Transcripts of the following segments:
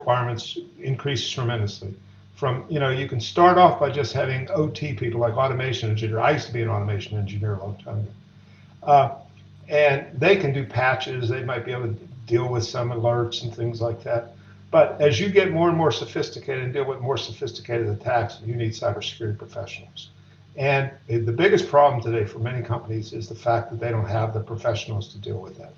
requirements increase tremendously. From, you can start off by just having OT people like automation engineer. I used to be an automation engineer a long time ago. Uh, and they can do patches. They might be able to deal with some alerts and things like that. But as you get more and more sophisticated and deal with more sophisticated attacks, you need cybersecurity professionals. And the biggest problem today for many companies is the fact that they don't have the professionals to deal with that.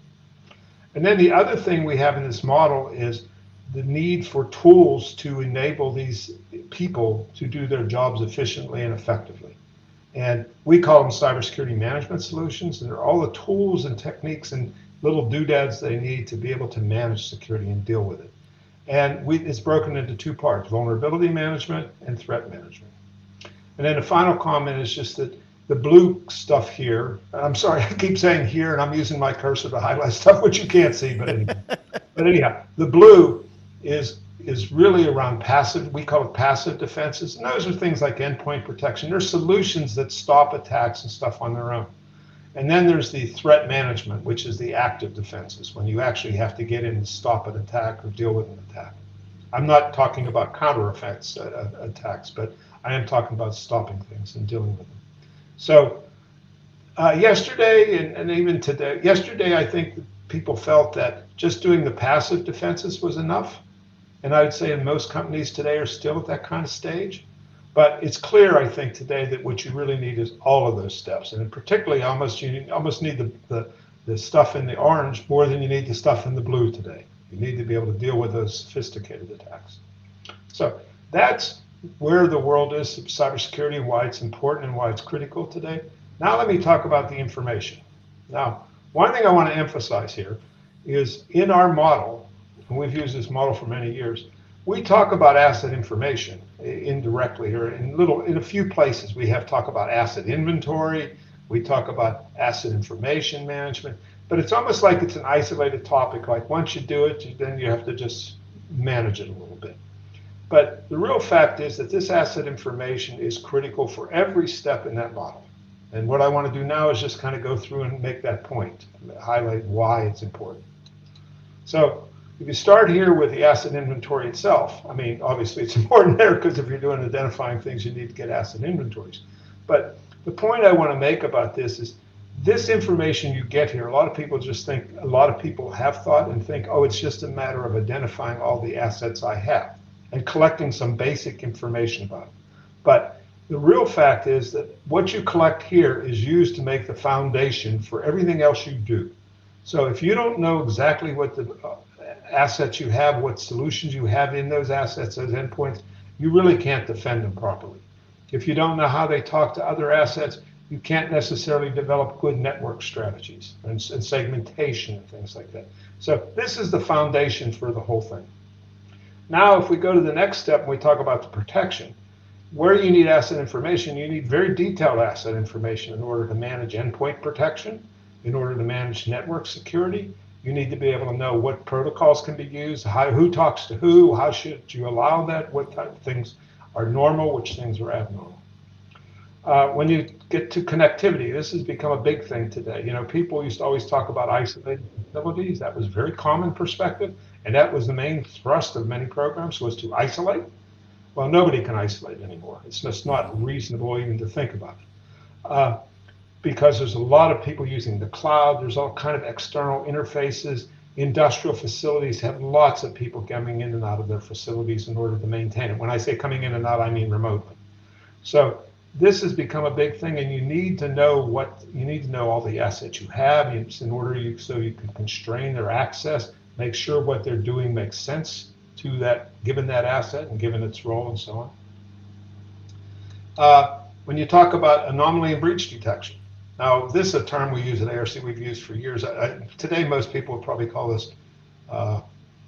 And then the other thing we have in this model is the need for tools to enable these people to do their jobs efficiently and effectively. And we call them cybersecurity management solutions, and they're all the tools and techniques and little doodads they need to be able to manage security and deal with it. And it's broken into two parts: vulnerability management and threat management. And then the final comment is just that the blue stuff here, I'm sorry, I keep saying here, and I'm using my cursor to highlight stuff which you can't see, but anyhow, the blue is really around passive, we call it passive defenses. And those are things like endpoint protection. They're solutions that stop attacks and stuff on their own. And then there's the threat management, which is the active defenses, when you actually have to get in and stop an attack or deal with an attack. I'm not talking about counter attacks, but I am talking about stopping things and dealing with them. So yesterday and even today, yesterday I think people felt that just doing the passive defenses was enough. And I would say most companies today are still at that kind of stage. But it's clear, I think, today that what you really need is all of those steps. And particularly, you almost need the stuff in the orange more than you need the stuff in the blue today. You need to be able to deal with those sophisticated attacks. So that's where the world is, cybersecurity, and why it's important and why it's critical today. Now let me talk about the information. Now, one thing I want to emphasize here is in our model, and we've used this model for many years, we talk about asset information indirectly, or in a few places we have talk about asset inventory, we talk about asset information management, but it's almost like it's an isolated topic. Like once you do it, then you have to just manage it a little bit. But the real fact is that this asset information is critical for every step in that model. And what I want to do now is just kind of go through and make that point, highlight why it's important. So if you start here with the asset inventory itself, I mean, obviously it's important there because if you're doing identifying things, you need to get asset inventories. But the point I want to make about this is this information you get here, a lot of people have thought and think, oh, it's just a matter of identifying all the assets I have and collecting some basic information about it. But the real fact is that what you collect here is used to make the foundation for everything else you do. So if you don't know exactly what the assets you have, what solutions you have in those assets, those endpoints, you really can't defend them properly. If you don't know how they talk to other assets, you can't necessarily develop good network strategies and segmentation and things like that. So this is the foundation for the whole thing. Now, if we go to the next step and we talk about the protection, where you need asset information, you need very detailed asset information in order to manage endpoint protection, in order to manage network security. You need to be able to know what protocols can be used, who talks to who, how should you allow that, what type of things are normal, which things are abnormal. When you get to connectivity, this has become a big thing today. People used to always talk about isolated facilities. That was a very common perspective, and that was the main thrust of many programs, was to isolate. Well, nobody can isolate anymore. It's just not reasonable even to think about it. Because there's a lot of people using the cloud. There's all kind of external interfaces. Industrial facilities have lots of people coming in and out of their facilities in order to maintain it. When I say coming in and out, I mean remotely. So this has become a big thing, and you need to know all the assets you have in order so you can constrain their access, make sure what they're doing makes sense to that, given that asset and given its role and so on. When you talk about anomaly and breach detection, now this is a term we use at ARC, we've used for years. Today most people would probably call this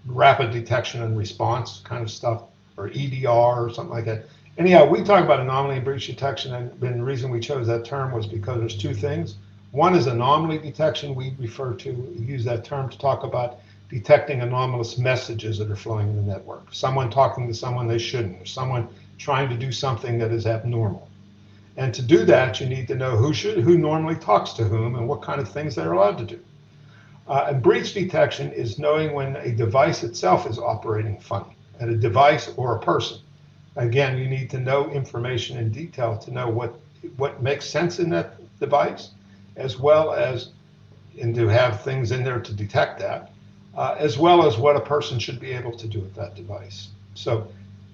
rapid detection and response kind of stuff, or EDR or something like that. Anyhow, we talk about anomaly and breach detection, and the reason we chose that term was because there's two things. One is anomaly detection. We use that term to talk about detecting anomalous messages that are flowing in the network. Someone talking to someone they shouldn't, or someone trying to do something that is abnormal. And to do that, you need to know who normally talks to whom and what kind of things they're allowed to do. And breach detection is knowing when a device itself is operating funny. at a device or a person. Again, you need to know information in detail to know what makes sense in that device, as well as, and to have things in there to detect that, as well as what a person should be able to do with that device. So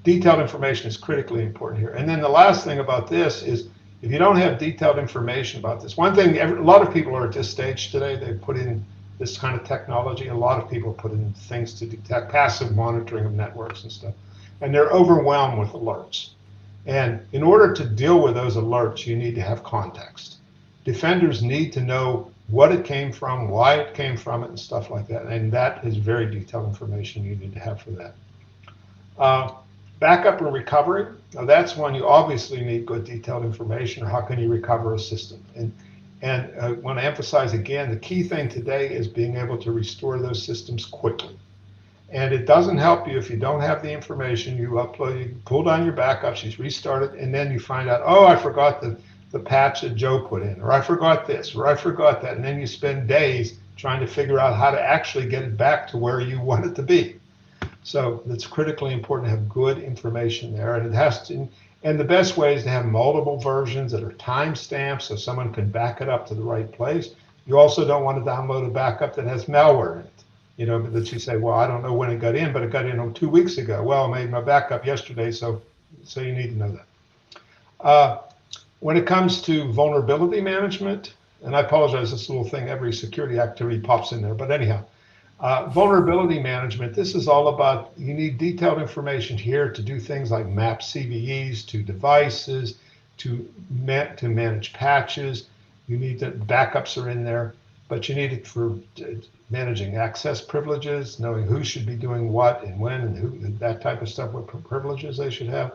detailed information is critically important here. And then the last thing about this is, if you don't have detailed information about this, one thing, a lot of people are at this stage today, they put in this kind of technology. A lot of people put in things to detect passive monitoring of networks and stuff, and they're overwhelmed with alerts. And in order to deal with those alerts, you need to have context. Defenders need to know what it came from, why it came from it, and stuff like that. And that is very detailed information you need to have for that. Backup and recovery. Now that's one you obviously need good detailed information, or how can you recover a system? And I want to emphasize again, the key thing today is being able to restore those systems quickly. And it doesn't help you if you don't have the information. You pull down your backups, you restart it, and then you find out, oh, I forgot the patch that Joe put in, or I forgot this, or I forgot that. And then you spend days trying to figure out how to actually get it back to where you want it to be. So it's critically important to have good information there, and it has to. And the best way is to have multiple versions that are time-stamped so someone can back it up to the right place. You also don't want to download a backup that has malware in it. You know, that you say, well, I don't know when it got in, but it got in 2 weeks ago. Well, I made my backup yesterday, so you need to know that. When it comes to vulnerability management, and I apologize, this little thing, every security activity pops in there, but anyhow, vulnerability management, this is all about, you need detailed information here to do things like map CVEs to devices, to manage patches. You need the backups are in there, but you need it for managing access privileges, knowing who should be doing what and when, and who, that type of stuff, what privileges they should have.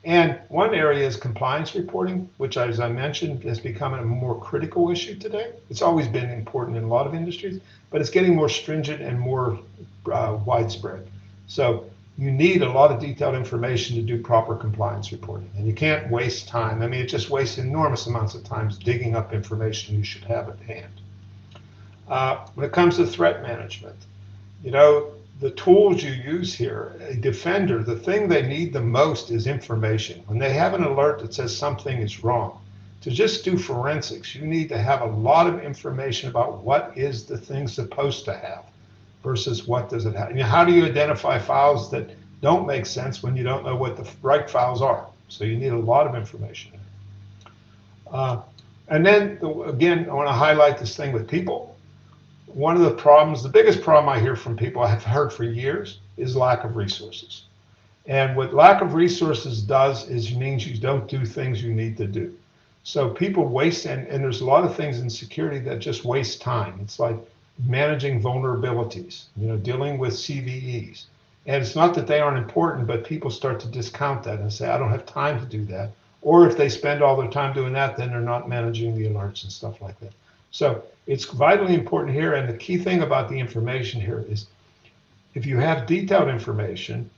And one area is compliance reporting, which, as I mentioned, has become a more critical issue today. It's always been important in a lot of industries, but it's getting more stringent and more widespread. So you need a lot of detailed information to do proper compliance reporting, and you can't waste time. I mean, it just wastes enormous amounts of time digging up information you should have at hand. When it comes to threat management, you know, the tools you use here, a defender, the thing they need the most is information. When they have an alert that says something is wrong, to just do forensics, you need to have a lot of information about what is the thing supposed to have versus what does it have. And how do you identify files that don't make sense when you don't know what the right files are? So you need a lot of information. And then, again, I want to highlight this thing with people. One of the problems, the biggest problem I hear from people, I've heard for years, is lack of resources. And what lack of resources does is means you don't do things you need to do. So people waste, and there's a lot of things in security that just waste time. It's like managing vulnerabilities, you know, dealing with CVEs. And it's not that they aren't important, but people start to discount that and say, I don't have time to do that. Or if they spend all their time doing that, then they're not managing the alerts and stuff like that. So it's vitally important here. And the key thing about the information here is, if you have detailed information,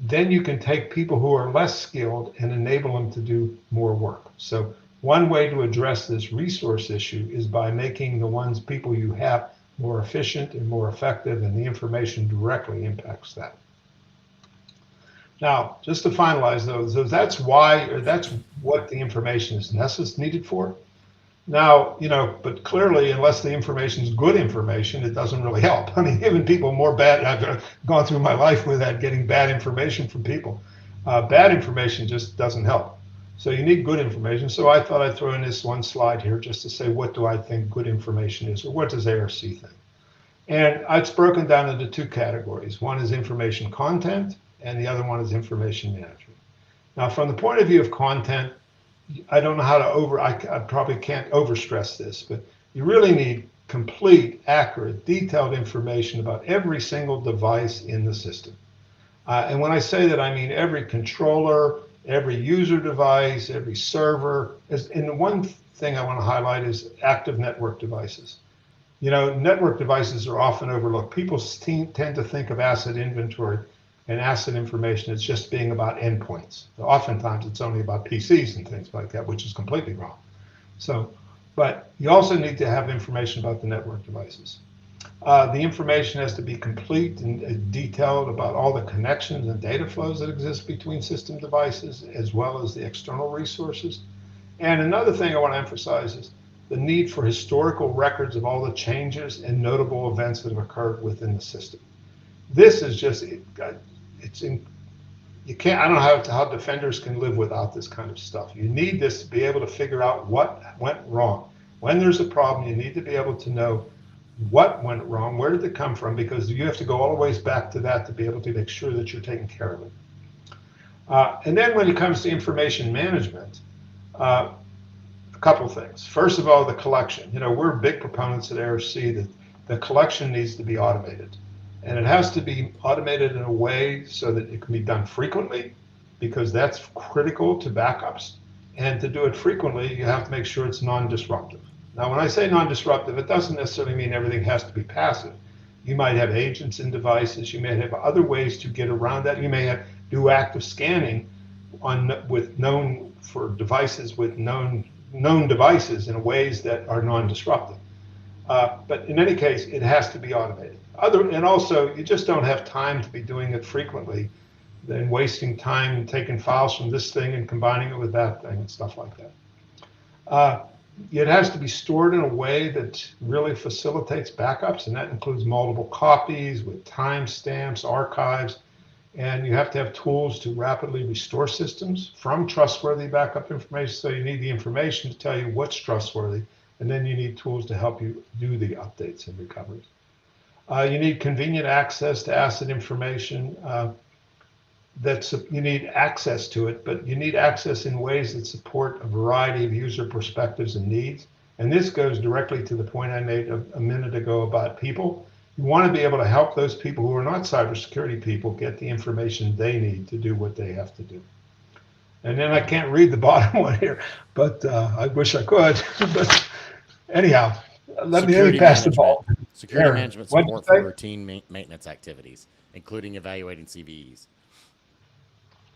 then you can take people who are less skilled and enable them to do more work. So one way to address this resource issue is by making the people you have more efficient and more effective, and the information directly impacts that. Now, just to finalize those, that's why, or that's what the information is needed for. Now, you know, but clearly, unless the information is good information, it doesn't really help. I mean, giving people more bad, I've gone through my life with that, getting bad information from people. Bad information just doesn't help. So you need good information. So I thought I'd throw in this one slide here just to say, what do I think good information is, or what does ARC think? And it's broken down into two categories. One is information content, and the other one is information management. Now, from the point of view of content, I don't know how to I probably can't overstress this, but you really need complete, accurate, detailed information about every single device in the system. And when I say that, I mean every controller, every user device, every server. And the one thing I want to highlight is active network devices. You know, network devices are often overlooked. People tend to think of asset inventory and asset information as just being about endpoints. Oftentimes it's only about PCs and things like that, which is completely wrong. So, but you also need to have information about the network devices. The information has to be complete and detailed about all the connections and data flows that exist between system devices, as well as the external resources. And another thing I want to emphasize is the need for historical records of all the changes and notable events that have occurred within the system. This is just, it's in, you can't, I don't know how defenders can live without this kind of stuff. You need this to be able to figure out what went wrong. When there's a problem, you need to be able to know what went wrong, where did it come from, because you have to go all the ways back to that to be able to make sure that you're taking care of it. And then when it comes to information management, uh, a couple things. First of all, the collection. We're big proponents at ARC that the collection needs to be automated. And it has to be automated in a way so that it can be done frequently, because that's critical to backups. And to do it frequently, you have to make sure it's non-disruptive. Now, when I say non-disruptive, it doesn't necessarily mean everything has to be passive. You might have agents in devices. You may have other ways to get around that. You may do active scanning with known for devices with known devices in ways that are non-disruptive. But in any case, it has to be automated. And also, you just don't have time to be doing it frequently, then wasting time taking files from this thing and combining it with that thing and stuff like that. It has to be stored in a way that really facilitates backups, and that includes multiple copies with timestamps, archives, and you have to have tools to rapidly restore systems from trustworthy backup information. So you need the information to tell you what's trustworthy, and then you need tools to help you do the updates and recoveries. You need convenient access to asset information. You need access to it, but you need access in ways that support a variety of user perspectives and needs. And this goes directly to the point I made a minute ago about people. You want to be able to help those people who are not cybersecurity people get the information they need to do what they have to do. And then I can't read the bottom one here, but I wish I could. But anyhow, let me pass the ball. Security Aaron, management what'd you support for say? routine maintenance activities, including evaluating CVEs.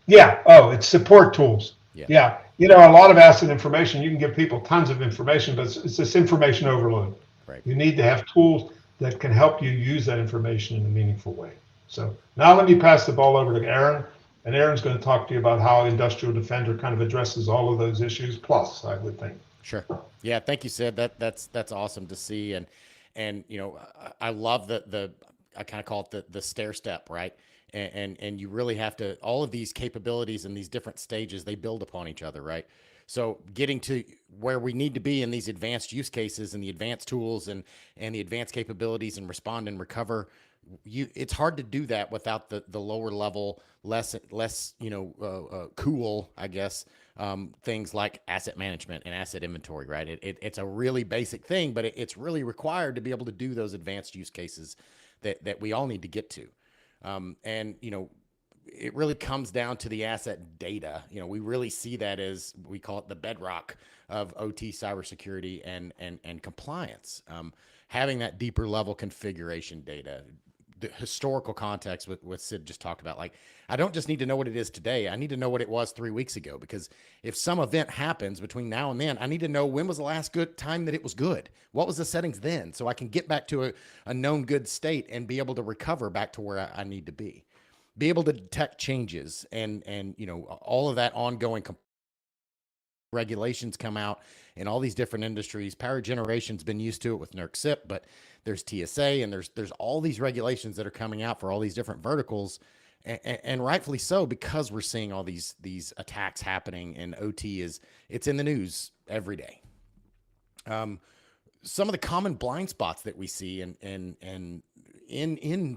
Yeah. Oh, it's support tools. Yeah. Yeah. A lot of asset information, you can give people tons of information, but it's this information overload. Right. You need to have tools that can help you use that information in a meaningful way. So now let me pass the ball over to Aaron, and Aaron's going to talk to you about how Industrial Defender kind of addresses all of those issues, plus, I would think. Sure. Yeah. Thank you, Sid. That's awesome to see. And I love the I kind of call it the stair step, right? And you really have to, all of these capabilities and these different stages, they build upon each other, right? So getting to where we need to be in these advanced use cases and the advanced tools and the advanced capabilities and respond and recover, it's hard to do that without the lower level, less cool, I guess, things like asset management and asset inventory, right? It's a really basic thing, but it's really required to be able to do those advanced use cases that we all need to get to. And it really comes down to the asset data. We really see that as, we call it the bedrock of OT cybersecurity and compliance. Having that deeper level configuration data, the historical context with what Sid just talked about. Like, I don't just need to know what it is today. I need to know what it was 3 weeks ago, because if some event happens between now and then, I need to know when was the last good time that it was good. What was the settings then? So I can get back to a known good state and be able to recover back to where I need to be able to detect changes and all of that ongoing regulations come out in all these different industries. Power generation's been used to it with NERC SIP, but there's TSA and there's all these regulations that are coming out for all these different verticals, and rightfully so, because we're seeing all these attacks happening, and OT it's in the news every day. Some of the common blind spots that we see in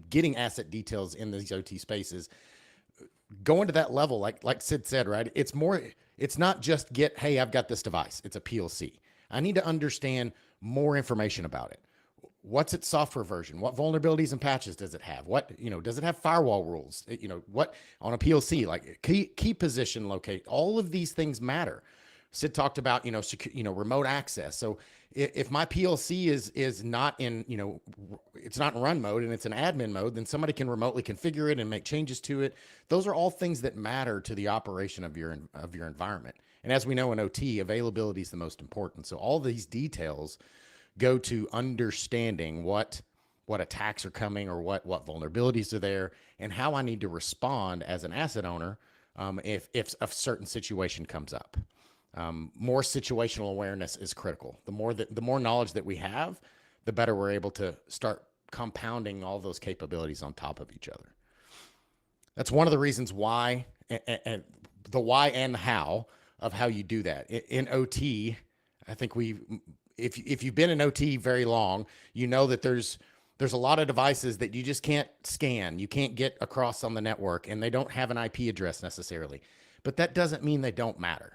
getting asset details in these OT spaces, going to that level, like Sid said, right? It's not just hey, I've got this device. It's a PLC. I need to understand more information about it. What's its software version? What vulnerabilities and patches does it have? What, does it have firewall rules? What on a PLC, like key position locate, all of these things matter. Sid talked about, remote access. So if my PLC is not in, it's not in run mode and it's in admin mode, then somebody can remotely configure it and make changes to it. Those are all things that matter to the operation of your environment. And as we know in OT, availability is the most important. So all these details go to understanding what what attacks are coming or what vulnerabilities are there, and how I need to respond as an asset owner if a certain situation comes up. More situational awareness is critical. The more knowledge that we have, the better we're able to start compounding all those capabilities on top of each other. That's one of the reasons why, and the why and the how of how you do that. In OT, I think if you've been in OT very long, you know that there's a lot of devices that you just can't scan. You can't get across on the network, and they don't have an IP address necessarily. But that doesn't mean they don't matter.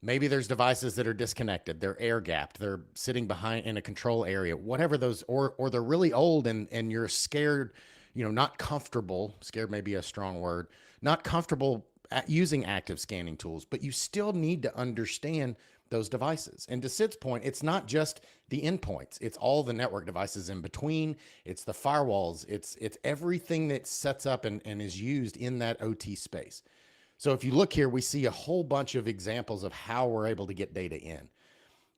Maybe there's devices that are disconnected, they're air gapped, they're sitting behind in a control area, whatever those, or they're really old and you're scared, not comfortable. Scared may be a strong word, not comfortable at using active scanning tools, but you still need to understand those devices. And to Sid's point, it's not just the endpoints, it's all the network devices in between, it's the firewalls, it's everything that sets up and is used in that OT space. So if you look here, we see a whole bunch of examples of how we're able to get data in.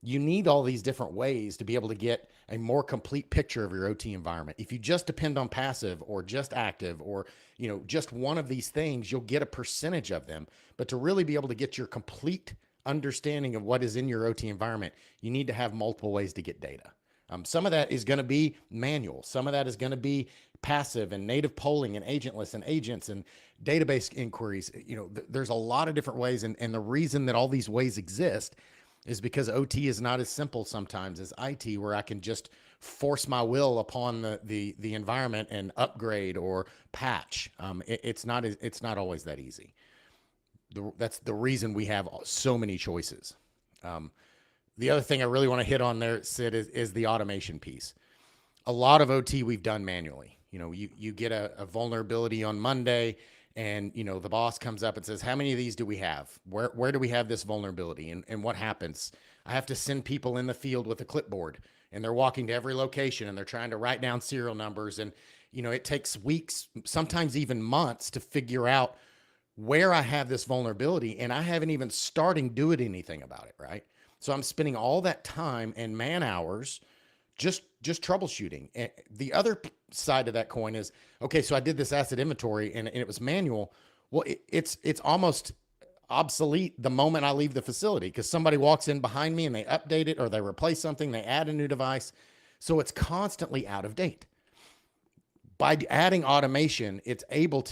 You need all these different ways to be able to get a more complete picture of your OT environment. If you just depend on passive or just active or, just one of these things, you'll get a percentage of them. But to really be able to get your complete understanding of what is in your OT environment, you need to have multiple ways to get data. Some of that is going to be manual. Some of that is going to be passive and native polling and agentless and agents and database inquiries. There's a lot of different ways. And the reason that all these ways exist is because OT is not as simple sometimes as IT, where I can just force my will upon the environment and upgrade or patch. It's not always that easy. That's the reason we have so many choices. The other thing I really want to hit on there, Sid, is the automation piece. A lot of OT we've done manually. You get a vulnerability on Monday, and the boss comes up and says, how many of these do we have? Where do we have this vulnerability? And what happens? I have to send people in the field with a clipboard, and they're walking to every location, and they're trying to write down serial numbers. And, it takes weeks, sometimes even months, to figure out where I have this vulnerability, and I haven't even started doing anything about it, right? So I'm spending all that time and man hours just troubleshooting. And the other side of that coin is, okay, so I did this asset inventory and it was manual. Well, it's almost obsolete the moment I leave the facility, because somebody walks in behind me and they update it or they replace something, they add a new device. So it's constantly out of date. By adding automation,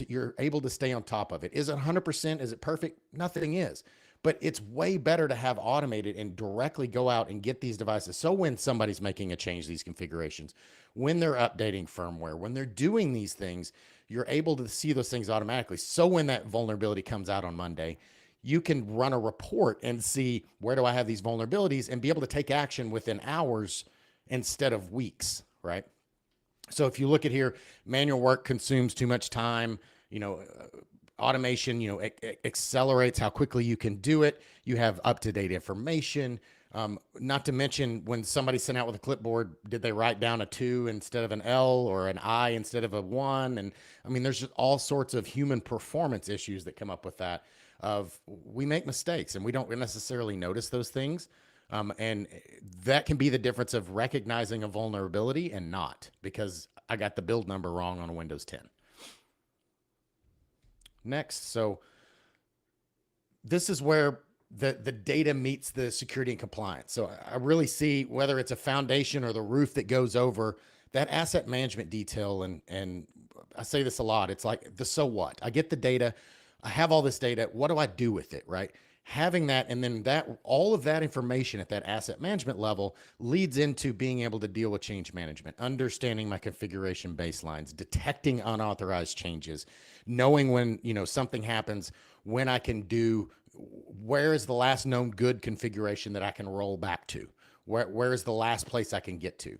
you're able to stay on top of it. Is it 100%? Is it perfect? Nothing is. But it's way better to have automated and directly go out and get these devices. So when somebody's making a change, these configurations, when they're updating firmware, when they're doing these things, you're able to see those things automatically. So when that vulnerability comes out on Monday, you can run a report and see, where do I have these vulnerabilities, and be able to take action within hours instead of weeks, right? So if you look at here, manual work consumes too much time, automation, accelerates how quickly you can do it. You have up-to-date information. Not to mention, when somebody sent out with a clipboard, did they write down a 2 instead of an L, or an I instead of a 1? And there's just all sorts of human performance issues that come up with that. We make mistakes and we don't necessarily notice those things. And that can be the difference of recognizing a vulnerability and not, because I got the build number wrong on a Windows 10. Next, so this is where the data meets the security and compliance. So I really see, whether it's a foundation or the roof that goes over, that asset management detail. And I say this a lot. It's like the so what. I get the data. I have all this data. What do I do with it, right? Having that, and then all of that information at that asset management level leads into being able to deal with change management, understanding my configuration baselines, detecting unauthorized changes, knowing when something happens, when I can do, where is the last known good configuration that I can roll back to, where is the last place I can get to.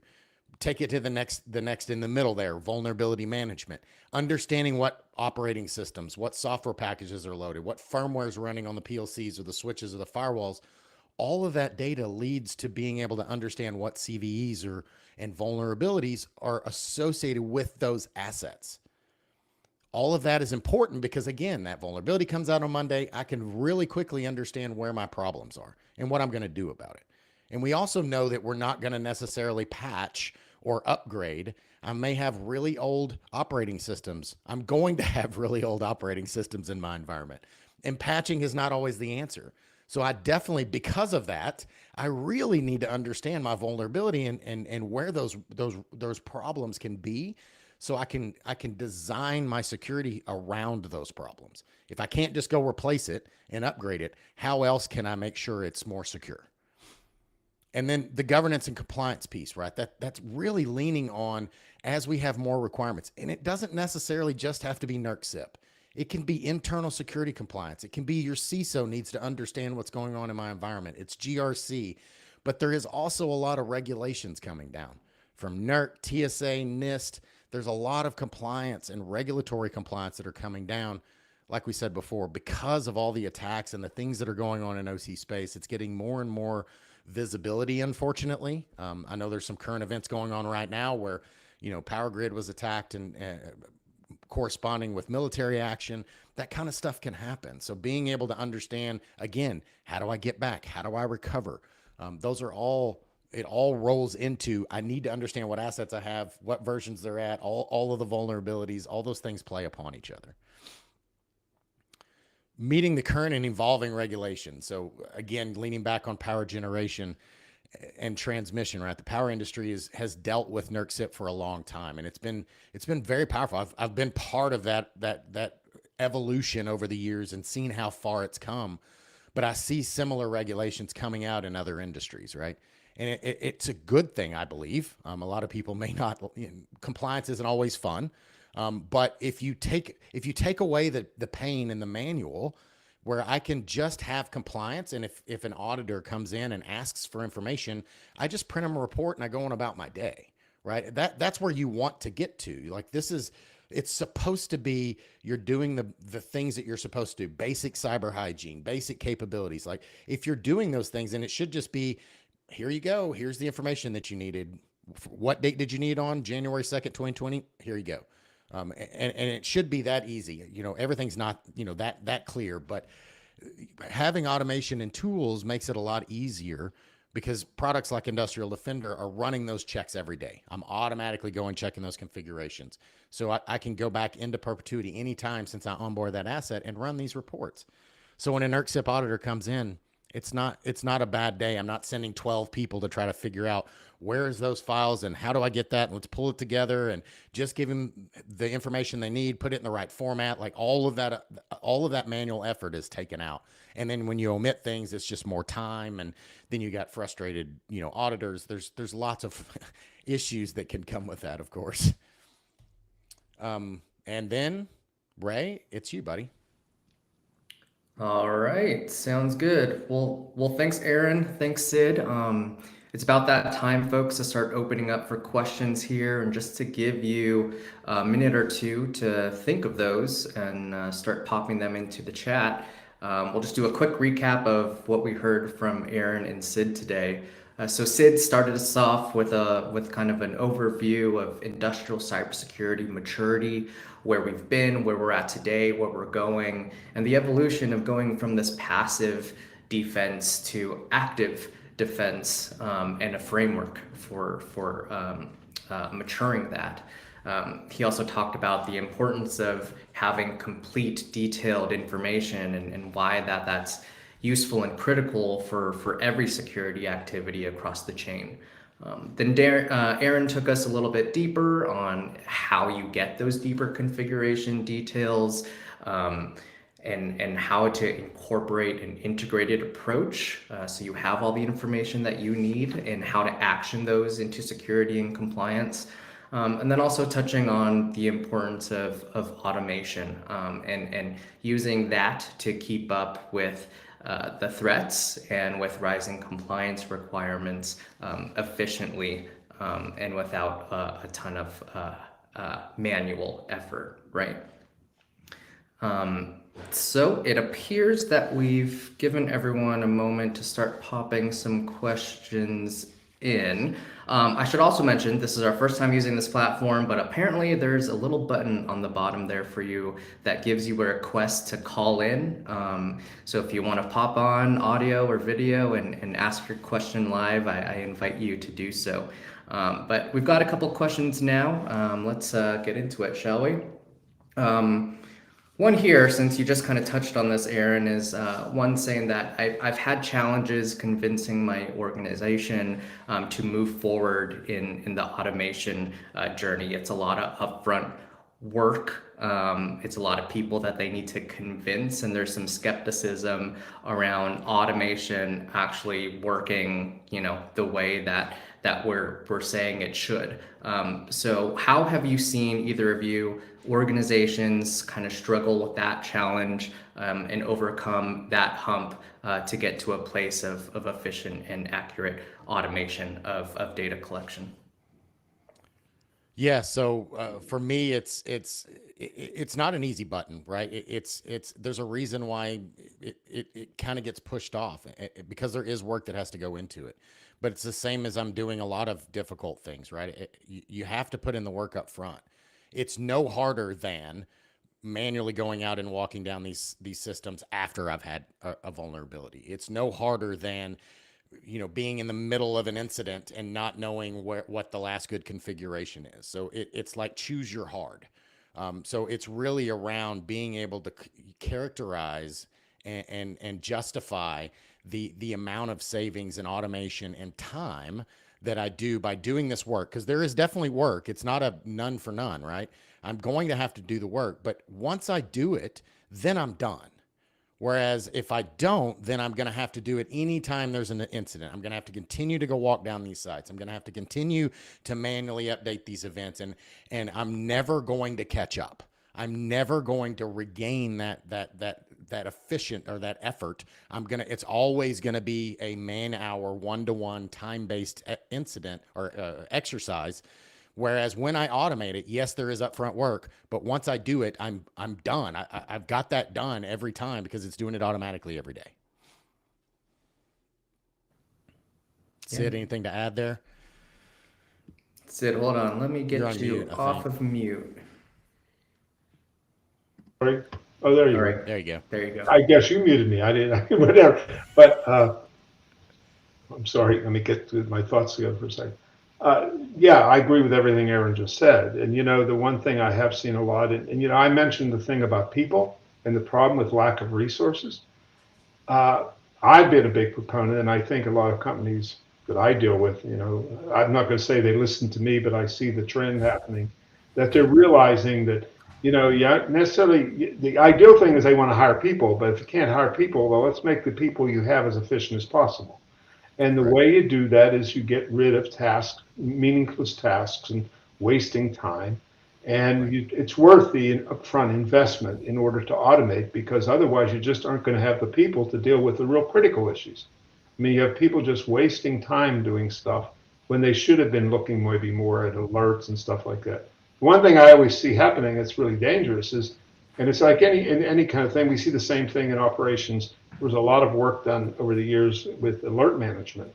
Take it to the next in the middle there, vulnerability management, understanding what operating systems, what software packages are loaded, what firmware is running on the PLCs or the switches or the firewalls. All of that data leads to being able to understand what CVEs and vulnerabilities are associated with those assets. All of that is important because, again, that vulnerability comes out on Monday. I can really quickly understand where my problems are and what I'm going to do about it. And we also know that we're not going to necessarily patch or upgrade, I may have really old operating systems. I'm going to have really old operating systems in my environment. And patching is not always the answer. So I definitely, because of that, I really need to understand my vulnerability and where those problems can be, so I can design my security around those problems. If I can't just go replace it and upgrade it, how else can I make sure it's more secure? And then the governance and compliance piece, right? That's really leaning on as we have more requirements. And it doesn't necessarily just have to be NERC. It can be internal security compliance. It can be your CISO needs to understand what's going on in my environment. It's GRC, but there is also a lot of regulations coming down from NERC, TSA, NIST. There's a lot of compliance and regulatory compliance that are coming down. Like we said before, because of all the attacks and the things that are going on in OC space, it's getting more and more visibility, unfortunately. I know there's some current events going on right now where, Power Grid was attacked and corresponding with military action. That kind of stuff can happen. So being able to understand, again, how do I get back? How do I recover? Those are all, it all rolls into, I need to understand what assets I have, what versions they're at, all of the vulnerabilities, all those things play upon each other. Meeting the current and evolving regulations. So again, leaning back on power generation and transmission, right? The power industry has dealt with NERC for a long time, and it's been very powerful. I've been part of that evolution over the years and seen how far it's come. But I see similar regulations coming out in other industries, right? And it's a good thing, I believe. A lot of people may not. Compliance isn't always fun. But if you take away the pain in the manual, where I can just have compliance, and if an auditor comes in and asks for information, I just print them a report and I go on about my day, right? That's where you want to get to. Like, it's supposed to be, you're doing the things that you're supposed to do, basic cyber hygiene, basic capabilities. Like, if you're doing those things, and it should just be, here you go, here's the information that you needed. What date did you need on? January 2nd, 2020. Here you go. And it should be that easy. Everything's not, that clear, but having automation and tools makes it a lot easier, because products like Industrial Defender are running those checks every day. I'm automatically going checking those configurations. So I can go back into perpetuity anytime since I onboard that asset and run these reports. So when an NERC auditor comes in, it's not a bad day. I'm not sending 12 people to try to figure out where is those files and how do I get that, and let's pull it together, and just give them the information they need, put it in the right format. Like, all of that manual effort is taken out. And then when you omit things, it's just more time, and then you got frustrated, auditors. There's lots of issues that can come with that, of course. And then, Ray, it's you, buddy. All right, sounds good. Well, thanks, Aaron. Thanks, Sid. It's about that time, folks, to start opening up for questions here, and just to give you a minute or two to think of those and start popping them into the chat. We'll just do a quick recap of what we heard from Aaron and Sid today. So Sid started us off with kind of an overview of industrial cybersecurity maturity, where we've been, where we're at today, where we're going, and the evolution of going from this passive defense to active defense, and a framework for maturing that. He also talked about the importance of having complete, detailed information, and why that's useful and critical for every security activity across the chain. Then Aaron took us a little bit deeper on how you get those deeper configuration details, and how to incorporate an integrated approach, so you have all the information that you need, and how to action those into security and compliance. And then also touching on the importance of automation, and using that to keep up with the threats and with rising compliance requirements efficiently, and without a ton of manual effort, right? So it appears that we've given everyone a moment to start popping some questions in. I should also mention, this is our first time using this platform, but apparently there's a little button on the bottom there for you that gives you a request to call in. So if you want to pop on audio or video and ask your question live, I invite you to do so. But we've got a couple questions now. Let's get into it, shall we? Um, One here, since you just kind of touched on this, Aaron, is one saying that I've had challenges convincing my organization to move forward in the automation journey. It's a lot of upfront work. It's a lot of people that they need to convince, and there's some skepticism around automation actually working, the way that we're saying it should. So how have you seen, either of you, organizations kind of struggle with that challenge and overcome that hump to get to a place of efficient and accurate automation of data collection? Yeah, so for me, it's not an easy button, right? It's there's a reason why it kind of gets pushed off because there is work that has to go into it. But it's the same as I'm doing a lot of difficult things, right? You have to put in the work up front. It's no harder than manually going out and walking down these systems after I've had a vulnerability. It's no harder than being in the middle of an incident and not knowing what the last good configuration is. So it's like choose your hard. So it's really around being able to characterize and justify the amount of savings and automation and time that I do by doing this work, because there is definitely work. It's not a none for none, right? I'm going to have to do the work, but once I do it, then I'm done. Whereas if I don't, then I'm going to have to do it anytime there's an incident. I'm going to have to continue to go walk down these sites. I'm going to have to continue to manually update these events, and I'm never going to catch up. I'm never going to regain that efficient or that effort. It's always going to be a man-hour, one-to-one, time-based incident or exercise. Whereas when I automate it, yes, there is upfront work, but once I do it, I'm done. I've got that done every time because it's doing it automatically every day. Yeah. Sid, anything to add there? Sid, hold on. Let me You're get on you mute, I off think. of mute. Right? Oh, there you All go. right. There you go. There you go. I guess you muted me. I didn't. Whatever. But I'm sorry. Let me get to my thoughts together for a second. Yeah, I agree with everything Aaron just said. And the one thing I have seen a lot, and I mentioned the thing about people and the problem with lack of resources. I've been a big proponent, and I think a lot of companies that I deal with, I'm not going to say they listen to me, but I see the trend happening, that they're realizing that, yeah, necessarily the ideal thing is they want to hire people, but if you can't hire people, well, let's make the people you have as efficient as possible. And the Right. way you do that is you get rid of tasks, meaningless tasks, and wasting time. And Right. it's worth the upfront investment in order to automate, because otherwise you just aren't going to have the people to deal with the real critical issues. I mean, you have people just wasting time doing stuff when they should have been looking maybe more at alerts and stuff like that. One thing I always see happening that's really dangerous is, and it's like in any kind of thing, we see the same thing in operations. There was a lot of work done over the years with alert management,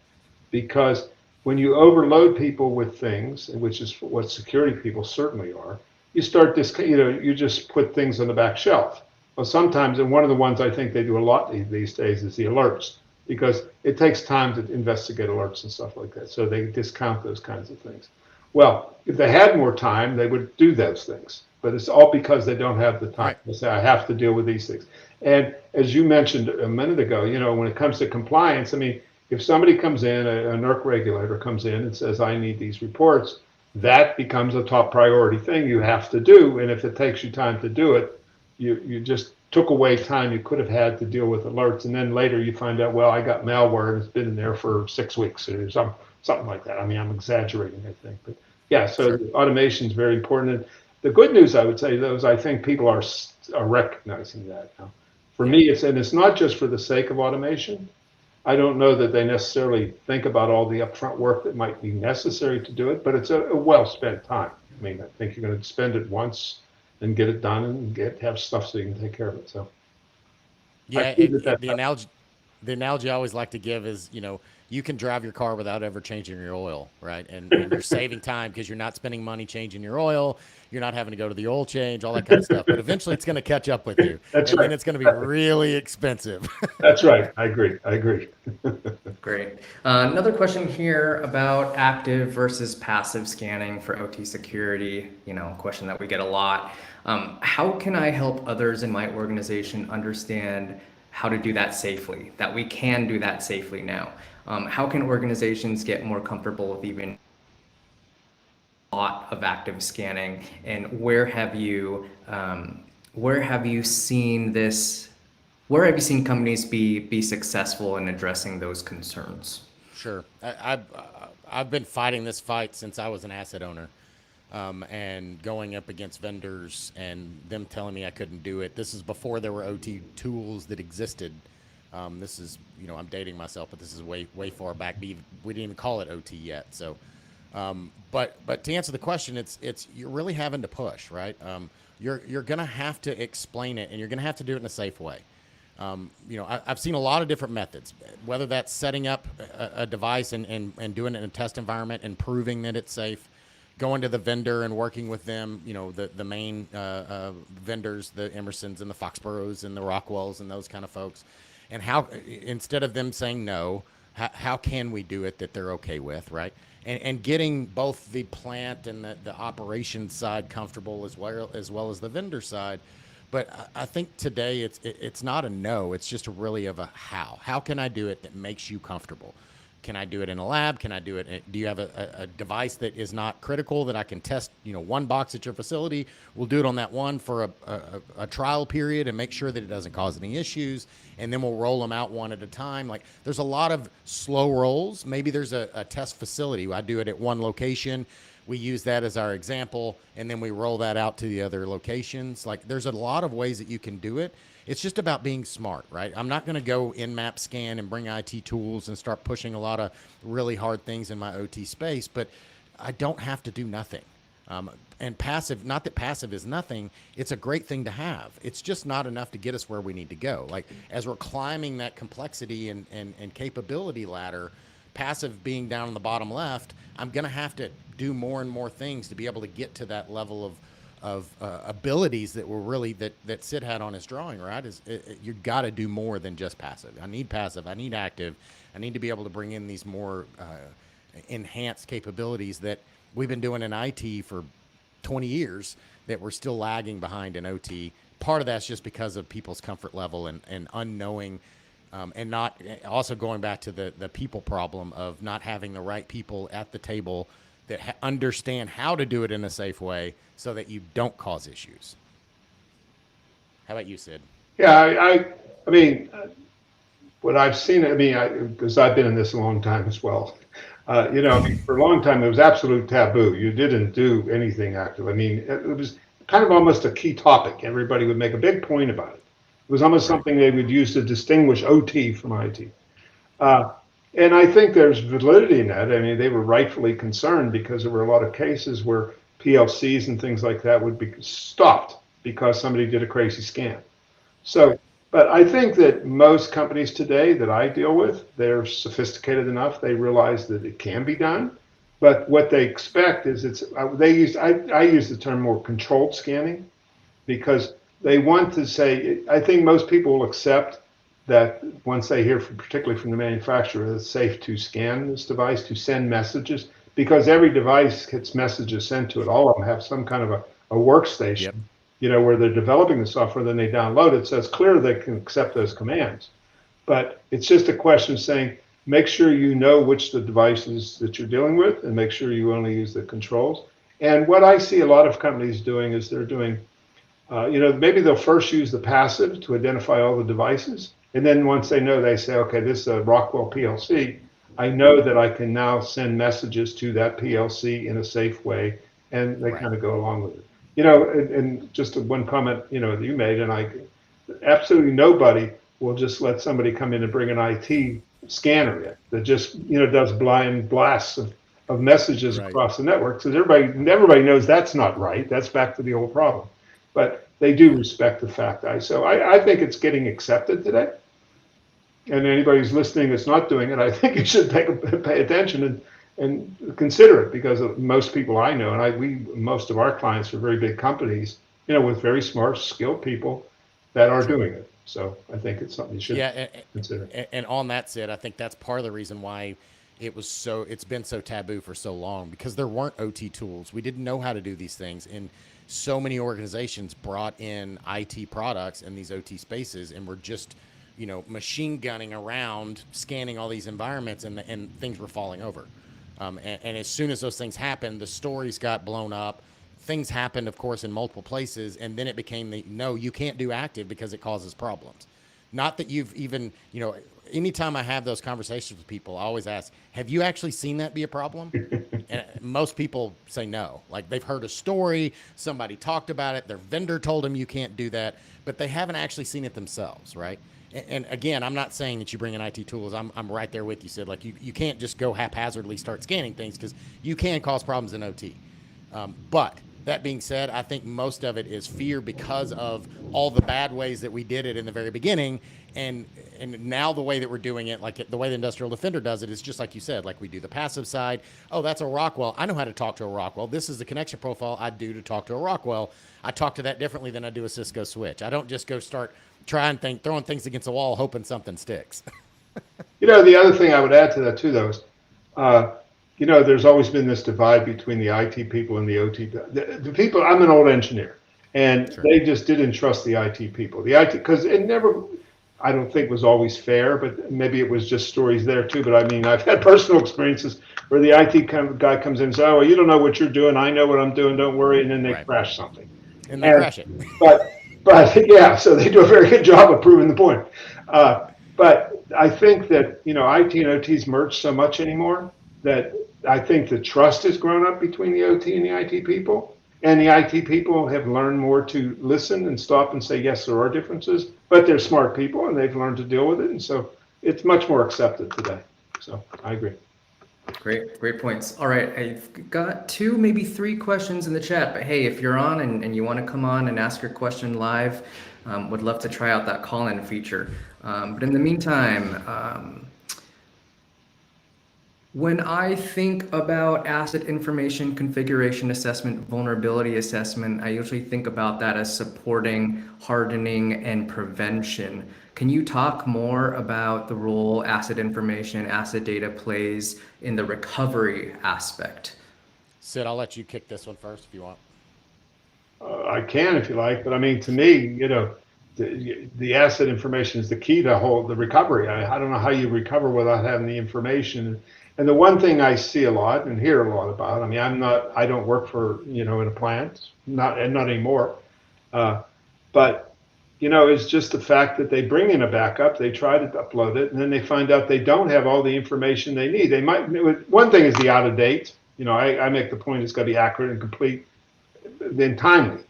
because when you overload people with things, which is what security people certainly are, you start this, you just put things on the back shelf. Well, sometimes, and one of the ones I think they do a lot these days is the alerts, because it takes time to investigate alerts and stuff like that. So they discount those kinds of things. Well, if they had more time, they would do those things. But it's all because they don't have the time. Right. They say, I have to deal with these things. And as you mentioned a minute ago, when it comes to compliance, I mean, if somebody comes in, a NERC regulator comes in and says, I need these reports, that becomes a top priority thing you have to do. And if it takes you time to do it, you just took away time you could have had to deal with alerts. And then later you find out, well, I got malware and it's been in there for 6 weeks or something like that. I mean, I'm exaggerating, I think. But yeah, so Sure. automation is very important. And the good news, I would say, though, is I think people are recognizing that now. For Yeah. me, it's not just for the sake of automation. I don't know that they necessarily think about all the upfront work that might be necessary to do it, but it's a well-spent time. I mean, I think you're going to spend it once and get it done and have stuff so you can take care of it. So I Yeah. see that The analogy. the analogy I always like to give is, you can drive your car without ever changing your oil, right? And you're saving time because you're not spending money changing your oil. You're not having to go to the oil change, all that kind of stuff. But eventually it's going to catch up with you. That's And then right. it's going to be really expensive. That's right. I agree. Great. Another question here about active versus passive scanning for OT security, a question that we get a lot. How can I help others in my organization understand how to do that safely, that we can do that safely now? How can organizations get more comfortable with even a lot of active scanning, and where have you seen this? Where have you seen companies be successful in addressing those concerns? Sure. I've been fighting this fight since I was an asset owner, and going up against vendors and them telling me I couldn't do it. This is before there were OT tools that existed. This is, I'm dating myself, but this is way far back. We didn't even call it OT yet. So, but to answer the question, it's you're really having to push, right? You're gonna have to explain it, and you're gonna have to do it in a safe way. I've seen a lot of different methods, whether that's setting up a device and doing it in a test environment and proving that it's safe, going to the vendor and working with them, the main vendors, the Emersons and the Foxboroughs and the Rockwells and those kind of folks, and how, instead of them saying no, how can we do it that they're okay with, right? And getting both the plant and the operations side comfortable as well as the vendor side. But I think today it's not a no. It's just really of a how. How can I do it that makes you comfortable? Can I do it in a lab? Can I do it? Do you have a device that is not critical that I can test? One box at your facility. We'll do it on that one for a trial period and make sure that it doesn't cause any issues. And then we'll roll them out one at a time. Like, there's a lot of slow rolls. Maybe there's a test facility. I do it at one location. We use that as our example, and then we roll that out to the other locations. Like, there's a lot of ways that you can do it. It's just about being smart, right? I'm not going to go in-map scan and bring IT tools and start pushing a lot of really hard things in my OT space, but I don't have to do nothing. And passive, not that passive is nothing, it's a great thing to have. It's just not enough to get us where we need to go. Like, as we're climbing that complexity and capability ladder, passive being down in the bottom left, I'm going to have to do more and more things to be able to get to that level of abilities that were really that Sid had on his drawing, right? You got to do more than just passive. I need passive. I need active. I need to be able to bring in these more enhanced capabilities that we've been doing in IT for 20 years that we're still lagging behind in OT. Part of that's just because of people's comfort level and unknowing. And not also going back to the people problem of not having the right people at the table that understand how to do it in a safe way so that you don't cause issues. How about you, Sid? Yeah, I mean, what I've seen, because I've been in this a long time as well. For a long time, it was absolute taboo. You didn't do anything active. It was kind of almost a key topic. Everybody would make a big point about it. It was almost something they would use to distinguish OT from IT. And I think there's validity in that. They were rightfully concerned because there were a lot of cases where PLCs and things like that would be stopped because somebody did a crazy scan. So, but I think that most companies today that I deal with, they're sophisticated enough. They realize that it can be done. But what they expect is I use the term more controlled scanning, because they want to say, I think most people will accept that once they hear, particularly from the manufacturer, it's safe to scan this device, to send messages, because every device gets messages sent to it. All of them have some kind of a workstation, where they're developing the software, then they download it. So it's clear they can accept those commands. But it's just a question of saying, make sure you know which the devices that you're dealing with, and make sure you only use the controls. And what I see a lot of companies doing is they're doing, maybe they'll first use the passive to identify all the devices. And then once they know, they say, okay, this is a Rockwell PLC. I know that I can now send messages to that PLC in a safe way. And they kind of go along with it. And just one comment, that you made, and absolutely nobody will just let somebody come in and bring an IT scanner in that just, does blind blasts of messages across the network. So everybody knows that's not right. That's back to the old problem. But they do respect the fact. So I think it's getting accepted today. and anybody who's listening that's not doing it, I think you should pay attention and consider it, because most people I know, and most of our clients are very big companies, with very smart, skilled people that are doing it. So I think it's something you should consider. And on that said, I think that's part of the reason why it's been so taboo for so long, because there weren't OT tools. We didn't know how to do these things. And so many organizations brought in IT products in these OT spaces, and were just, machine gunning around, scanning all these environments, and things were falling over. And as soon as those things happened, the stories got blown up. Things happened, of course, in multiple places, and then it became no, you can't do active because it causes problems. Not that you've even, anytime I have those conversations with people, I always ask, have you actually seen that be a problem? And most people say no. Like, they've heard a story, somebody talked about it, their vendor told them you can't do that, but they haven't actually seen it themselves, right? And again, I'm not saying that you bring in IT tools. I'm right there with you, Sid. Like, you can't just go haphazardly start scanning things, because you can cause problems in OT. But that being said, I think most of it is fear because of all the bad ways that we did it in the very beginning. And now the way that we're doing it, like the way the Industrial Defender does it, is just like you said, like we do the passive side. Oh, that's a Rockwell. I know how to talk to a Rockwell. This is the connection profile I do to talk to a Rockwell. I talk to that differently than I do a Cisco switch. I don't just go start throwing things against the wall, hoping something sticks. The other thing I would add to that too, though, is, there's always been this divide between the IT people and the OT. The people, I'm an old engineer, and Sure. They just didn't trust the IT people. The IT, because it never, I don't think, was always fair, but maybe it was just stories there too. But I mean, I've had personal experiences where the IT guy comes in and says, "Oh, well, you don't know what you're doing. I know what I'm doing. Don't worry," and then they crash something. And they crash it. But yeah, so they do a very good job of proving the point. But I think that, IT and OT's merged so much anymore that I think the trust has grown up between the OT and the IT people. And the IT people have learned more to listen and stop and say, yes, there are differences, but they're smart people and they've learned to deal with it. And so it's much more accepted today. So I agree. Great points. All right, I've got 2, maybe 3 questions in the chat, but hey, if you're on and you want to come on and ask your question live, would love to try out that call-in feature. But in the meantime, when I think about asset information configuration assessment, vulnerability assessment, I usually think about that as supporting hardening and prevention. Can you talk more about the role asset information, asset data plays in the recovery aspect? Sid, I'll let you kick this one first if you want. I can if you like, but I mean, to me, the asset information is the key to the recovery. I don't know how you recover without having the information. And the one thing I see a lot and hear a lot about, I mean, I don't work for, in a plant, not anymore. But, it's just the fact that they bring in a backup, they try to upload it, and then they find out they don't have all the information they need. One thing is the out of date. I make the point it's got to be accurate and complete, then timely,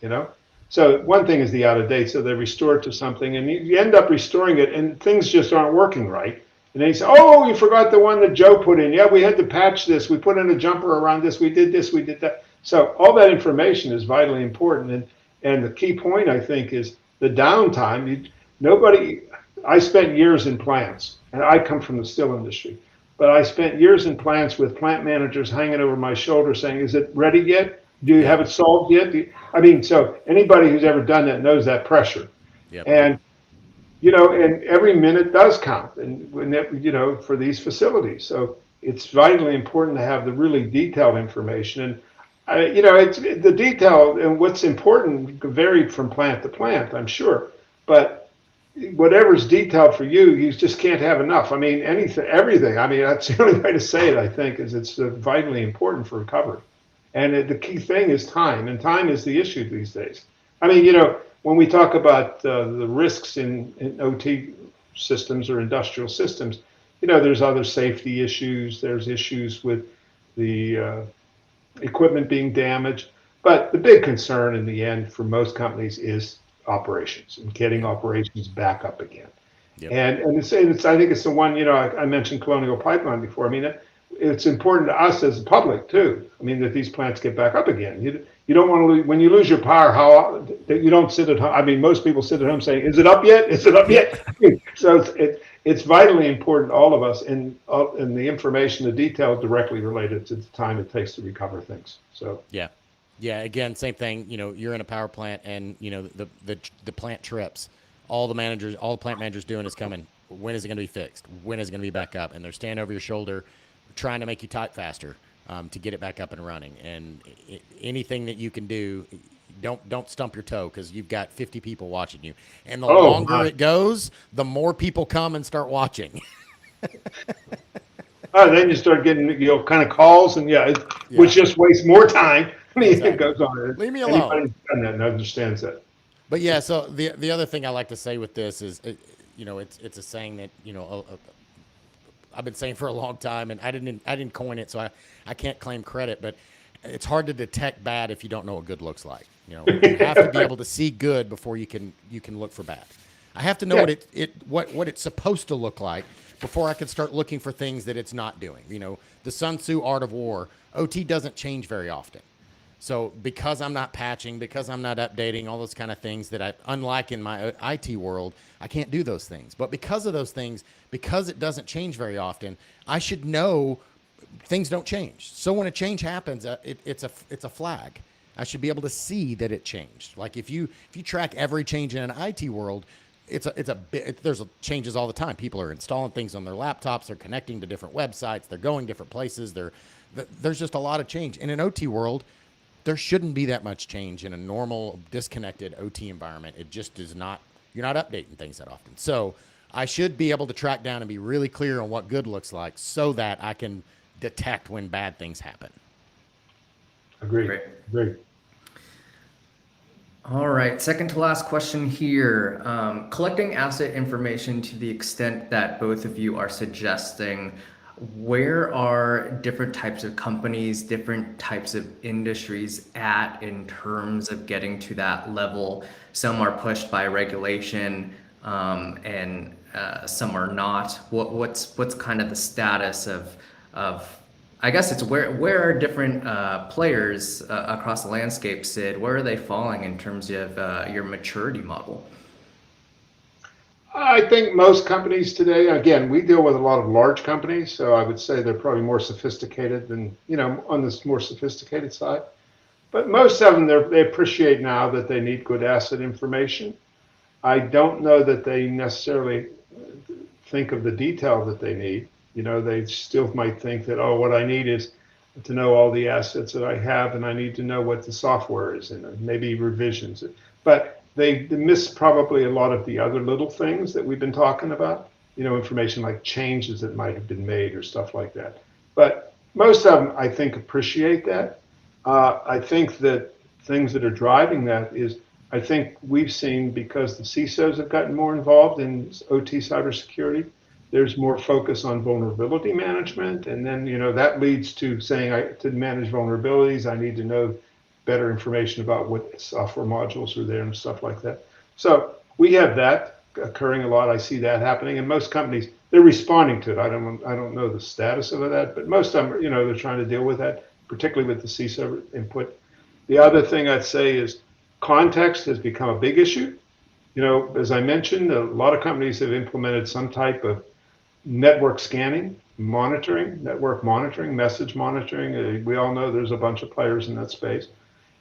So one thing is the out of date. So they restore it to something and you end up restoring it and things just aren't working right. And then you say, oh, you forgot the one that Joe put in. Yeah, we had to patch this. We put in a jumper around this. We did this. We did that. So all that information is vitally important. And the key point, I think, is the downtime. I spent years in plants, and I come from the steel industry, but I spent years in plants with plant managers hanging over my shoulder saying, is it ready yet? Do you have it solved yet? So anybody who's ever done that knows that pressure. Yep. And and every minute does count, and for these facilities. So it's vitally important to have the really detailed information. And it's the detail and what's important vary from plant to plant, I'm sure. But whatever's detailed for you, you just can't have enough. I mean, everything. I mean, that's the only way to say it. I think is it's vitally important for recovery. And the key thing is time, and time is the issue these days. I mean, when we talk about the risks in OT systems or industrial systems, there's other safety issues. There's issues with the equipment being damaged. But the big concern in the end for most companies is operations and getting operations back up again. Yep. And I think it's the one, I mentioned Colonial Pipeline before. I mean, it's important to us as the public too. I mean, that these plants get back up again. You don't want to lose, when you lose your power, you don't sit at home. I mean, most people sit at home saying, is it up yet? Is it up yet? So it's vitally important to all of us, and the information, the details directly related to the time it takes to recover things. So Yeah. Yeah. Again, same thing. You're in a power plant, and the plant trips. All the plant managers doing is coming. When is it going to be fixed? When is it going to be back up? And they're standing over your shoulder, trying to make you type faster, to get it back up and running. And anything that you can do, don't stump your toe, because you've got 50 people watching you. And the oh longer my. it goes, the more people come and start watching. Oh, then you start getting kind of calls, and which Yeah. just wastes more time. I mean, it Exactly. goes on. Leave me alone. Anybody who's done that and understands that. But yeah, so the other thing I like to say with this is, it's a saying that I've been saying for a long time, and I didn't coin it, so I can't claim credit. But it's hard to detect bad if you don't know what good looks like. You have to be able to see good before you can look for bad. I have to know Yeah. what it's supposed to look like before I can start looking for things that it's not doing. The Sun Tzu Art of War, OT doesn't change very often. So because I'm not patching, because I'm not updating, all those kind of things that unlike in my IT world, I can't do those things. But because of those things, because it doesn't change very often, I should know things don't change. So when a change happens, it's a flag. I should be able to see that it changed. Like if you track every change in an IT world, there's changes all the time. People are installing things on their laptops. They're connecting to different websites. They're going different places. There's just a lot of change in an OT world. There shouldn't be that much change in a normal disconnected OT environment. It just is not. You're not updating things that often. So I should be able to track down and be really clear on what good looks like, so that I can detect when bad things happen. Agreed. Great. Agreed. All right, second to last question here. Collecting asset information to the extent that both of you are suggesting, where are different types of companies, different types of industries at in terms of getting to that level? Some are pushed by regulation, and some are not. What's kind of the status of I guess it's where are different players across the landscape, Sid? Where are they falling in terms of your maturity model? I think most companies today, again, we deal with a lot of large companies, so I would say they're probably more sophisticated than, on this more sophisticated side. But most of them, they appreciate now that they need good asset information. I don't know that they necessarily think of the detail that they need. They still might think that, oh, what I need is to know all the assets that I have, and I need to know what the software is, and maybe revisions. But they miss probably a lot of the other little things that we've been talking about, information like changes that might have been made or stuff like that. But most of them, I think, appreciate that. I think that things that are driving that is, I think we've seen, because the CISOs have gotten more involved in OT cybersecurity, there's more focus on vulnerability management. And then, that leads to saying, to manage vulnerabilities, I need to know better information about what software modules are there and stuff like that. So we have that occurring a lot. I see that happening, and most companies, they're responding to it. I don't know the status of that, but most of them, they're trying to deal with that, particularly with the CISO input. The other thing I'd say is context has become a big issue. As I mentioned, a lot of companies have implemented some type of network scanning, network monitoring, message monitoring. We all know there's a bunch of players in that space.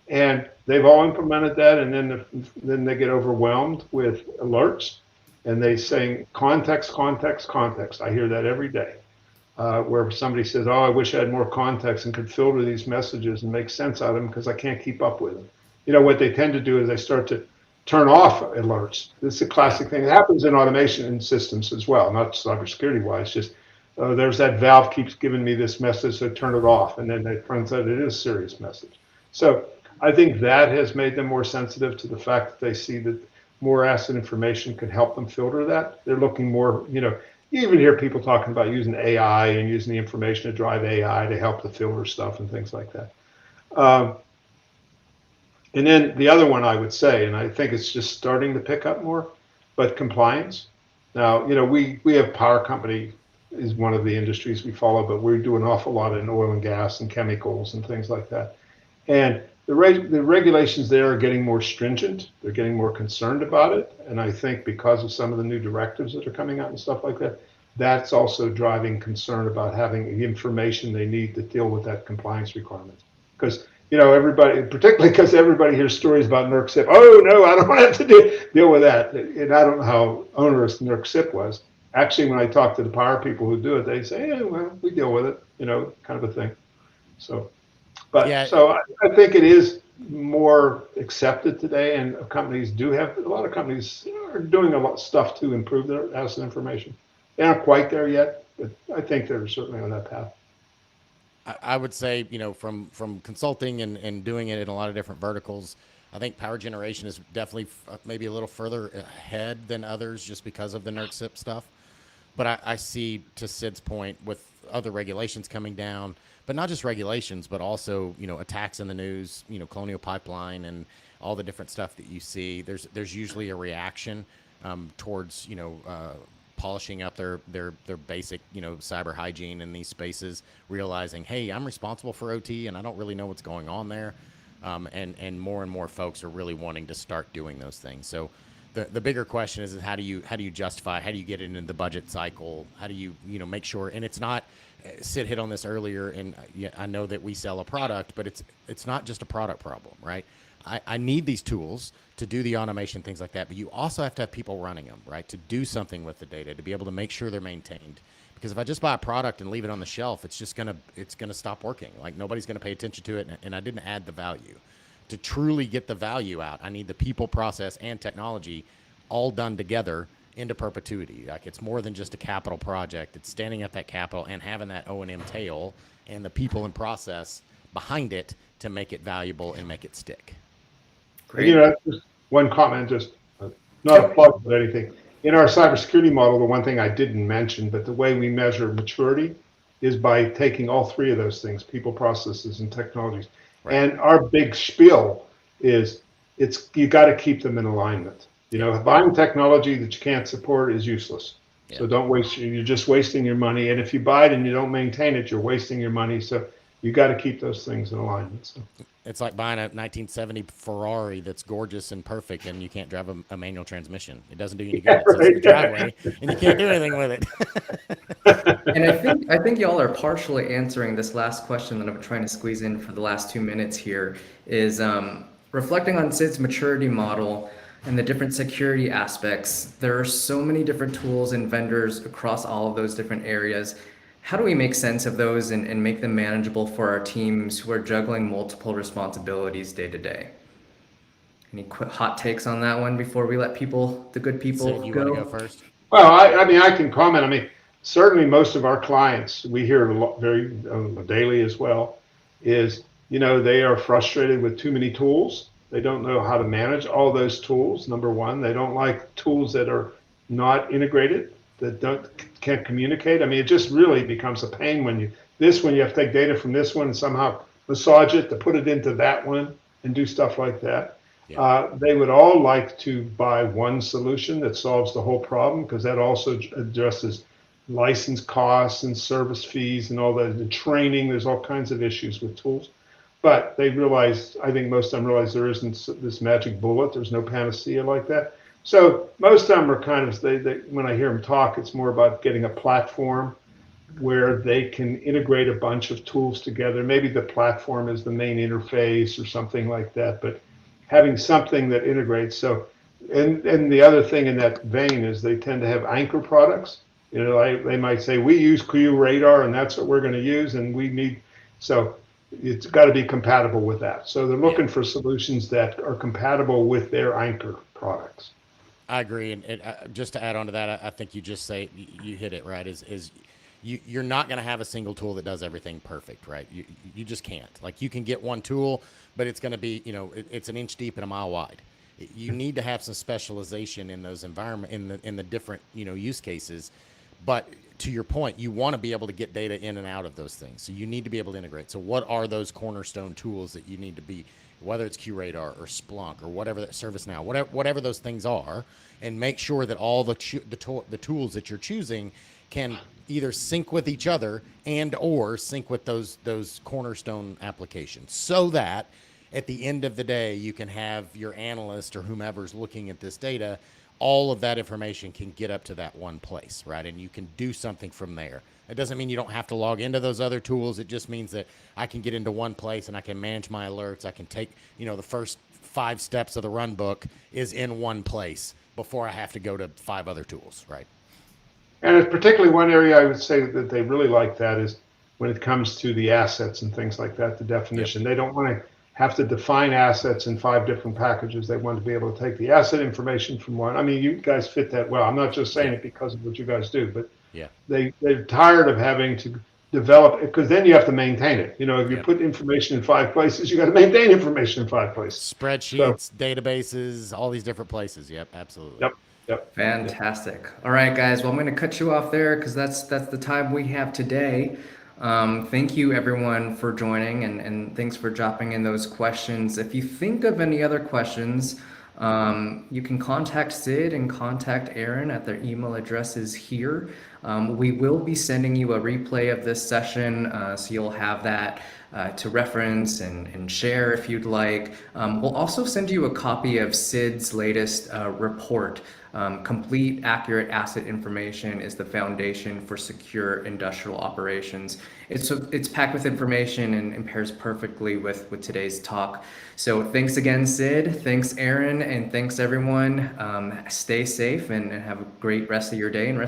And they've all implemented that, and then they get overwhelmed with alerts, and they say context, context, context. I hear that every day, where somebody says, "Oh, I wish I had more context and could filter these messages and make sense out of them because I can't keep up with them." What they tend to do is they start to turn off alerts. This is a classic thing. It happens in automation systems as well, not cybersecurity wise. Just there's that valve keeps giving me this message, so turn it off, and then it turns out it is a serious message. So I think that has made them more sensitive to the fact that they see that more asset information can help them filter that. They're looking more, you even hear people talking about using AI and using the information to drive AI to help the filter stuff and things like that. And then the other one I would say, and I think it's just starting to pick up more, but compliance. Now, we have power company is one of the industries we follow, but we do an awful lot in oil and gas and chemicals and things like that. And the regulations there are getting more stringent. They're getting more concerned about it. And I think because of some of the new directives that are coming out and stuff like that, that's also driving concern about having the information they need to deal with that compliance requirement. Because, everybody, particularly because everybody hears stories about NERC CIP. Oh, no, I don't have to deal with that. And I don't know how onerous NERC CIP was. Actually, when I talk to the power people who do it, they say, yeah, well, we deal with it, kind of a thing. So. But Yeah, so I think it is more accepted today, and companies a lot of companies are doing a lot of stuff to improve their asset information. They aren't quite there yet, but I think they're certainly on that path. I would say, from consulting and doing it in a lot of different verticals, I think power generation is definitely maybe a little further ahead than others just because of the NERC CIP stuff. But I see, to Sid's point, with other regulations coming down, but not just regulations, but also, attacks in the news, Colonial Pipeline and all the different stuff that you see. There's usually a reaction towards, polishing up their basic, cyber hygiene in these spaces, realizing, hey, I'm responsible for OT and I don't really know what's going on there. And more folks are really wanting to start doing those things. So the bigger question is how do you justify, how do you get it into the budget cycle? How do you, make sure, and it's not, Sid hit on this earlier, and I know that we sell a product, but it's not just a product problem, right? I need these tools to do the automation, things like that, but you also have to have people running them, right? To do something with the data, to be able to make sure they're maintained. Because if I just buy a product and leave it on the shelf, it's gonna stop working. Like, nobody's gonna pay attention to it, and I didn't add the value. To truly get the value out, I need the people, process, and technology all done together into perpetuity. Like, it's more than just a capital project. It's standing up that capital and having that O&M tail and the people and process behind it to make it valuable and make it stick. Great. Just one comment, just not a plug but anything. In our cybersecurity model, the one thing I didn't mention, but the way we measure maturity is by taking all three of those things: people, processes, and technologies. Right. And our big spiel is you got to keep them in alignment. Buying technology that you can't support is useless. Yeah. So don't waste. You're just wasting your money. And if you buy it and you don't maintain it, you're wasting your money. So you got to keep those things in alignment. So. It's like buying a 1970 Ferrari that's gorgeous and perfect, and you can't drive a manual transmission. It doesn't do you any good. It sits in the driveway, and you can't do anything with it. And I think y'all are partially answering this last question that I'm trying to squeeze in for the last 2 minutes here. Is reflecting on Sid's maturity model and the different security aspects. There are so many different tools and vendors across all of those different areas. How do we make sense of those and make them manageable for our teams who are juggling multiple responsibilities day to day? Any hot takes on that one before we let the good people Sid, you want to go first? Well, I can comment. I mean, certainly most of our clients, we hear a lot, very daily as well, is, they are frustrated with too many tools. They don't know how to manage all those tools. Number one, they don't like tools that are not integrated, that can't communicate. I mean, it just really becomes a pain when you have to take data from this one and somehow massage it to put it into that one and do stuff like that. Yeah. They would all like to buy one solution that solves the whole problem, because that also addresses license costs and service fees and all that, and training. There's all kinds of issues with tools. But I think most of them realize there isn't this magic bullet. There's no panacea like that. So most of them are kind of, when I hear them talk, it's more about getting a platform where they can integrate a bunch of tools together. Maybe the platform is the main interface or something like that, but having something that integrates. So, and the other thing in that vein is they tend to have anchor products. They might say, we use QRadar and that's what we're going to use, and so it's got to be compatible with that. So they're looking for solutions that are compatible with their anchor products. I agree, and just to add on to that, I think you hit it right. You're not going to have a single tool that does everything perfect, right? You just can't. Like, you can get one tool, but it's going to be, it's an inch deep and a mile wide. You need to have some specialization in those in the different use cases. But to your point, you want to be able to get data in and out of those things. So you need to be able to integrate. So what are those cornerstone tools that you need to be? Whether it's QRadar or Splunk or whatever, ServiceNow, whatever those things are, and make sure that all the tools that you're choosing can either sync with each other and or sync with those cornerstone applications, so that at the end of the day, you can have your analyst or whomever's looking at this data, all of that information can get up to that one place, right? And you can do something from there. It doesn't mean you don't have to log into those other tools. It just means that I can get into one place and I can manage my alerts. I can take, the first 5 steps of the run book is in one place before I have to go to 5 other tools, right? And it's particularly one area I would say that they really like that is when it comes to the assets and things like that, the definition. They don't want to have to define assets in 5 different packages. They want to be able to take the asset information from one. I mean, you guys fit that well. I'm not just saying it because of what you guys do, but they're tired of having to develop it, because then you have to maintain it. If you put information in 5 places, you got to maintain information in 5 places. Spreadsheets, databases, all these different places. Yep, absolutely. Yep. Fantastic. All right, guys. Well, I'm going to cut you off there because that's the time we have today. Thank you, everyone, for joining, and thanks for dropping in those questions. If you think of any other questions, you can contact Sid and contact Aaron at their email addresses here. We will be sending you a replay of this session, so you'll have that to reference and share if you'd like. We'll also send you a copy of Sid's latest report. Complete, accurate asset information is the foundation for secure industrial operations. It's packed with information and pairs perfectly with today's talk. So thanks again, Sid. Thanks, Aaron, and thanks everyone. Stay safe and have a great rest of your day and rest